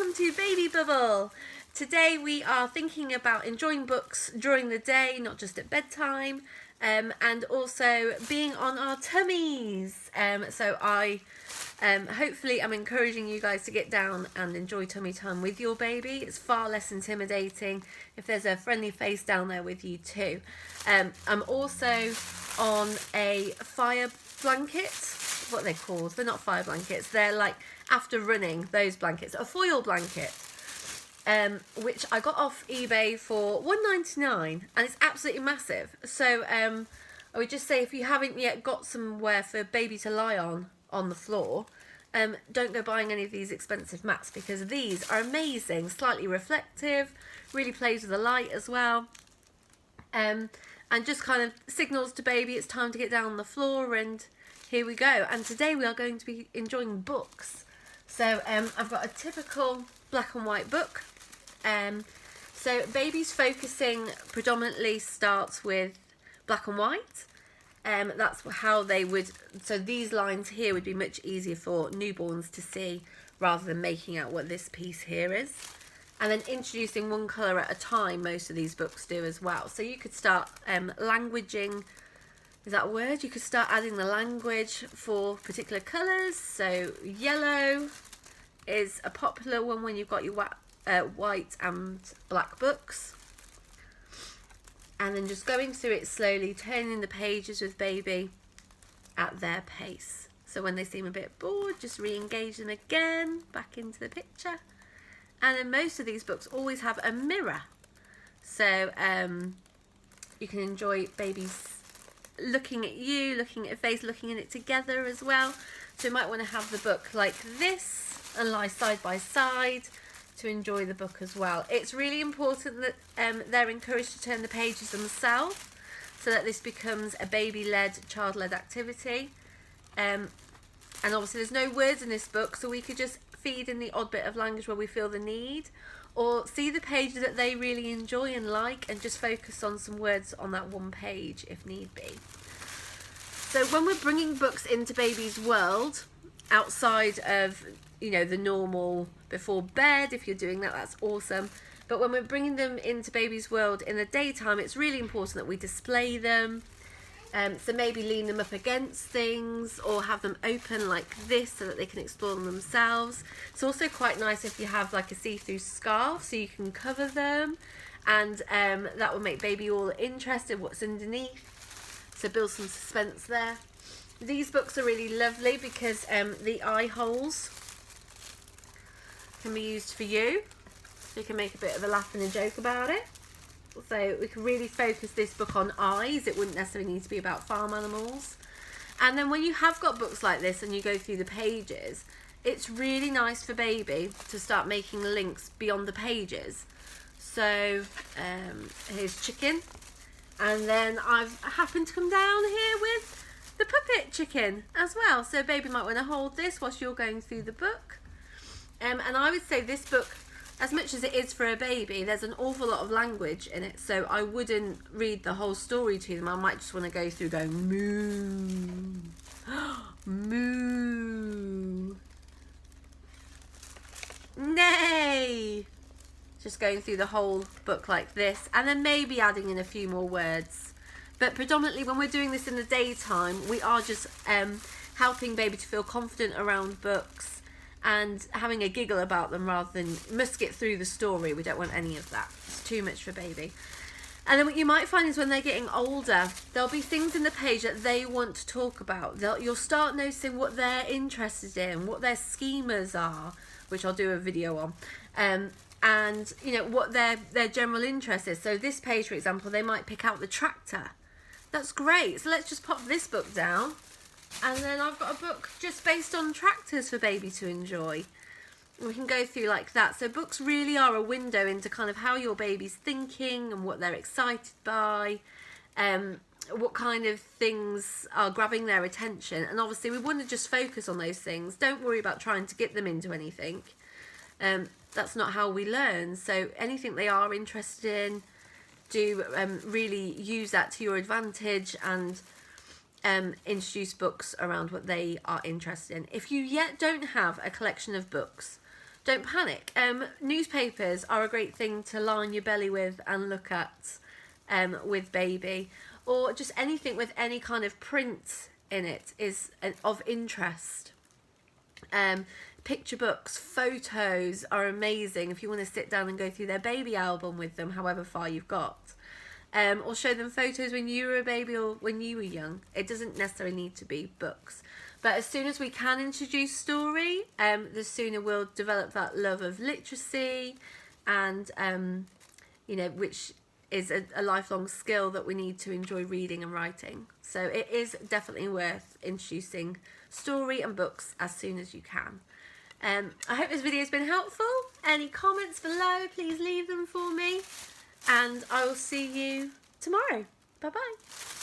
welcome to Baby Bubble. Today we are thinking about enjoying books during the day, not just at bedtime, and also being on our tummies. Hopefully I'm encouraging you guys to get down and enjoy tummy time with your baby. It's far less intimidating if there's a friendly face down there with you too. I'm also on a fire blanket. What are they called? They're not fire blankets. They're like after running, those blankets. A foil blanket, which I got off eBay for $1.99, and it's absolutely massive. So I would just say, if you haven't yet got somewhere for baby to lie on the floor, don't go buying any of these expensive mats, because these are amazing, slightly reflective, really plays with the light as well, and just kind of signals to baby it's time to get down on the floor. And here we go. And today we are going to be enjoying books. So I've got a typical black and white book. So baby's focusing predominantly starts with black and white. That's how they would, so these lines here would be much easier for newborns to see, rather than making out what this piece here is. And then introducing one colour at a time, most of these books do as well. So you could start languaging, is that a word? You could start adding the language for particular colours. So yellow is a popular one when you've got your white and black books. And then just going through it slowly, turning the pages with baby at their pace. So when they seem a bit bored, just re-engage them again, back into the picture. And then most of these books always have a mirror. So you can enjoy babies looking at you, looking at your face, looking at it together as well. So you might want to have the book like this and lie side by side to enjoy the book as well. It's really important that they're encouraged to turn the pages themselves, so that this becomes a baby-led, child-led activity. And obviously there's no words in this book, so we could just feed in the odd bit of language where we feel the need, or see the pages that they really enjoy and like, and just focus on some words on that one page if need be. So when we're bringing books into baby's world, outside of, you know, the normal before bed, if you're doing that, that's awesome. But when we're bringing them into baby's world in the daytime, it's really important that we display them. So maybe lean them up against things, or have them open like this so that they can explore them themselves. It's also quite nice if you have like a see-through scarf, so you can cover them, and that will make baby all interested what's underneath. So build some suspense there. These books are really lovely because the eye holes can be used for you. So you can make a bit of a laugh and a joke about it. So we can really focus this book on eyes. It wouldn't necessarily need to be about farm animals. And then when you have got books like this and you go through the pages, it's really nice for baby to start making links beyond the pages. So here's chicken. And then I've happened to come down here with the puppet chicken as well. So baby might want to hold this whilst you're going through the book. And I would say this book, as much as it is for a baby, there's an awful lot of language in it, so I wouldn't read the whole story to them. I might just want to go through going moo, moo, nay. Just going through the whole book like this, and then maybe adding in a few more words. But predominantly when we're doing this in the daytime, we are just helping baby to feel confident around books, and having a giggle about them rather than musk it through the story. We don't want any of that. It's too much for baby. And then what you might find is when they're getting older, there'll be things in the page that they want to talk about. You'll start noticing what they're interested in, what their schemas are, which I'll do a video on, and you know what their general interest is. So this page, for example, they might pick out the tractor. That's great. So let's just pop this book down. And then I've got a book just based on tractors for baby to enjoy. We can go through like that. So books really are a window into kind of how your baby's thinking and what they're excited by, what kind of things are grabbing their attention. And obviously we want to just focus on those things. Don't worry about trying to get them into anything. That's not how we learn. So anything they are interested in, do really use that to your advantage, and introduce books around what they are interested in. If you yet don't have a collection of books, don't panic. Newspapers are a great thing to line your belly with and look at with baby, or just anything with any kind of print in it is of interest. Picture books, photos are amazing if you want to sit down and go through their baby album with them, however far you've got. Or show them photos when you were a baby or when you were young. It doesn't necessarily need to be books. But as soon as we can introduce story, the sooner we'll develop that love of literacy and, you know, which is a lifelong skill that we need to enjoy reading and writing. So it is definitely worth introducing story and books as soon as you can. I hope this video has been helpful. Any comments below, please leave them for me. And I will see you tomorrow. Bye bye.